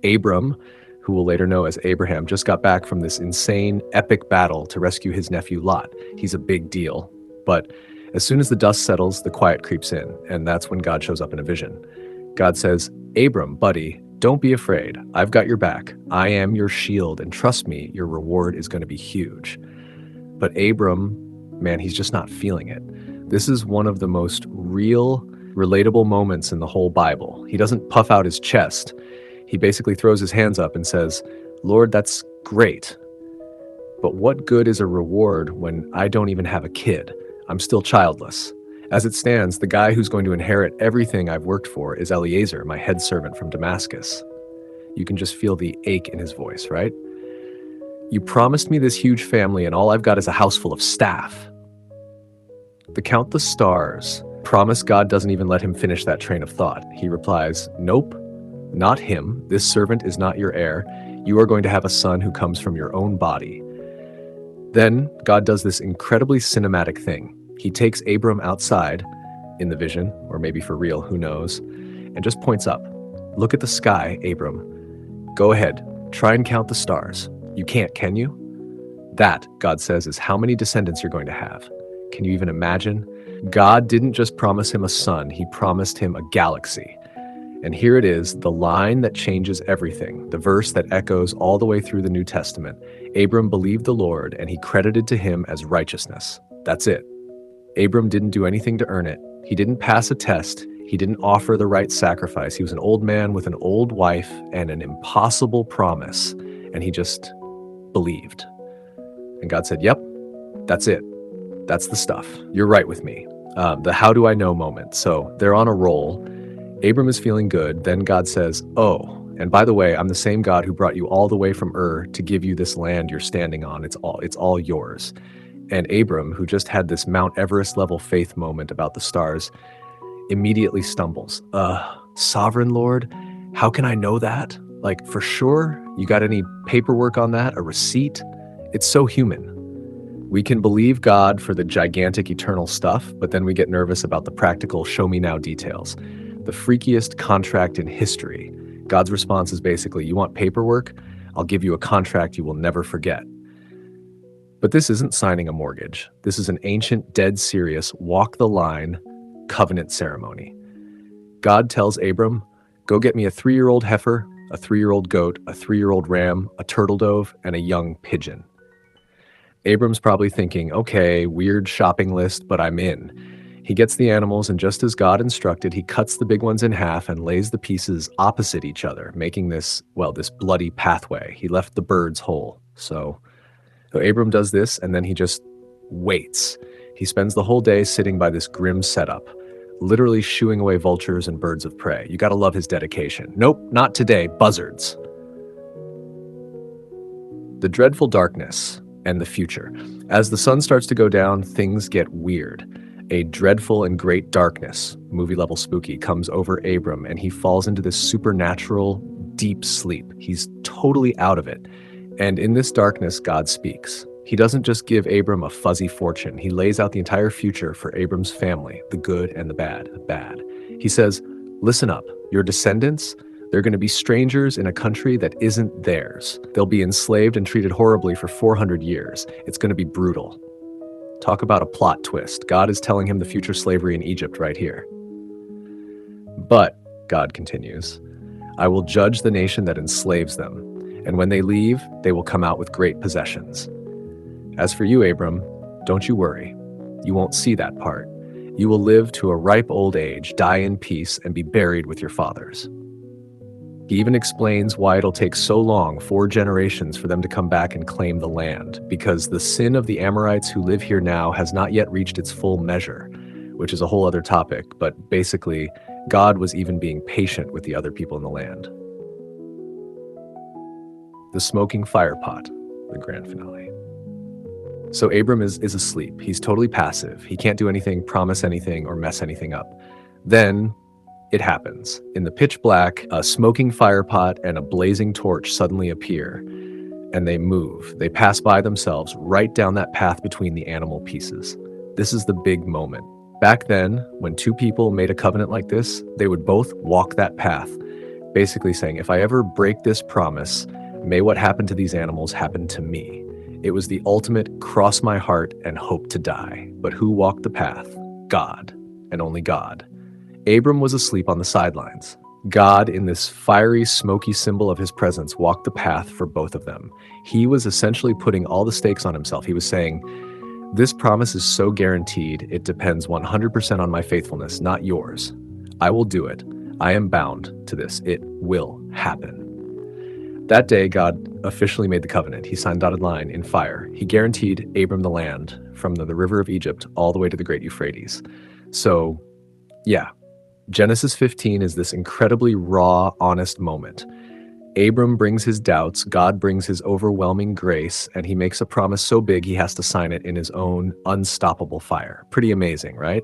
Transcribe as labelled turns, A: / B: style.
A: Abram, who we'll later know as Abraham, just got back from this insane, epic battle to rescue his nephew Lot. He's a big deal. But as soon as the dust settles, the quiet creeps in, and that's when God shows up in a vision. God says, Abram, buddy, don't be afraid. I've got your back. I am your shield, and trust me, your reward is going to be huge. But Abram, man, he's just not feeling it. This is one of the most real, relatable moments in the whole Bible. He doesn't puff out his chest. He basically throws his hands up and says, Lord, that's great. But what good is a reward when I don't even have a kid? I'm still childless. As it stands, the guy who's going to inherit everything I've worked for is Eliezer, my head servant from Damascus. You can just feel the ache in his voice, right? You promised me this huge family, and all I've got is a house full of staff. The count the stars promise God doesn't even let him finish that train of thought. He replies, nope, not him. This servant is not your heir. You are going to have a son who comes from your own body. Then God does this incredibly cinematic thing. He takes Abram outside in the vision, or maybe for real, who knows, and just points up. Look at the sky, Abram. Go ahead, try and count the stars. You can't, can you? That, God says, is how many descendants you're going to have. Can you even imagine? God didn't just promise him a son, he promised him a galaxy. And here it is, the line that changes everything, the verse that echoes all the way through the New Testament. Abram believed the Lord, and he credited to him as righteousness. That's it. Abram didn't do anything to earn it. He didn't pass a test. He didn't offer the right sacrifice. He was an old man with an old wife and an impossible promise, and he just believed. And God said, yep, that's it. That's the stuff. You're right with me. The how do I know moment. So they're on a roll. Abram is feeling good. Then God says, oh, and by the way, I'm the same God who brought you all the way from Ur to give you this land you're standing on. It's all yours. And Abram, who just had this Mount Everest level faith moment about the stars, immediately stumbles. Sovereign Lord, how can I know that? Like, for sure? You got any paperwork on that? A receipt? It's so human. We can believe God for the gigantic eternal stuff, but then we get nervous about the practical show me now details. The freakiest contract in history. God's response is basically, you want paperwork? I'll give you a contract you will never forget. But this isn't signing a mortgage. This is an ancient, dead serious, walk the line covenant ceremony. God tells Abram, go get me a 3-year-old heifer, a 3-year-old goat, a 3-year-old ram, a turtle dove, and a young pigeon. Abram's probably thinking, okay, weird shopping list, but I'm in. He gets the animals, and just as God instructed, he cuts the big ones in half and lays the pieces opposite each other, making this bloody pathway. He left the birds whole. So Abram does this, and then he just waits. He spends the whole day sitting by this grim setup, literally shooing away vultures and birds of prey. You gotta love his dedication. Nope, not today, buzzards. The dreadful darkness and the future. As the sun starts to go down, things get weird. A dreadful and great darkness, movie-level spooky, comes over Abram, and he falls into this supernatural, deep sleep. He's totally out of it. And in this darkness, God speaks. He doesn't just give Abram a fuzzy fortune. He lays out the entire future for Abram's family, the good and the bad. He says, listen up, your descendants, they're going to be strangers in a country that isn't theirs. They'll be enslaved and treated horribly for 400 years. It's going to be brutal. Talk about a plot twist. God is telling him the future slavery in Egypt right here. But, God continues, I will judge the nation that enslaves them, and when they leave, they will come out with great possessions. As for you, Abram, don't you worry. You won't see that part. You will live to a ripe old age, die in peace, and be buried with your fathers. He even explains why it'll take so long, 4 generations, for them to come back and claim the land, because the sin of the Amorites who live here now has not yet reached its full measure, which is a whole other topic, but basically, God was even being patient with the other people in the land. The smoking firepot, the grand finale. So Abram is asleep. He's totally passive. He can't do anything, promise anything, or mess anything up. Then it happens. In the pitch black, a smoking firepot and a blazing torch suddenly appear, and they move. They pass by themselves right down that path between the animal pieces. This is the big moment. Back then, when 2 people made a covenant like this, they would both walk that path. basically saying, if I ever break this promise, may what happened to these animals happen to me. It was the ultimate cross my heart and hope to die. But who walked the path? God, and only God. Abram was asleep on the sidelines. God, in this fiery, smoky symbol of his presence, walked the path for both of them. He was essentially putting all the stakes on himself. He was saying, this promise is so guaranteed, it depends 100% on my faithfulness, not yours. I will do it. I am bound to this. It will happen. That day, God officially made the covenant. He signed dotted line in fire. He guaranteed Abram the land from the river of Egypt all the way to the great Euphrates. So, yeah, Genesis 15 is this incredibly raw, honest moment. Abram brings his doubts, God brings his overwhelming grace, and he makes a promise so big he has to sign it in his own unstoppable fire. Pretty amazing, right?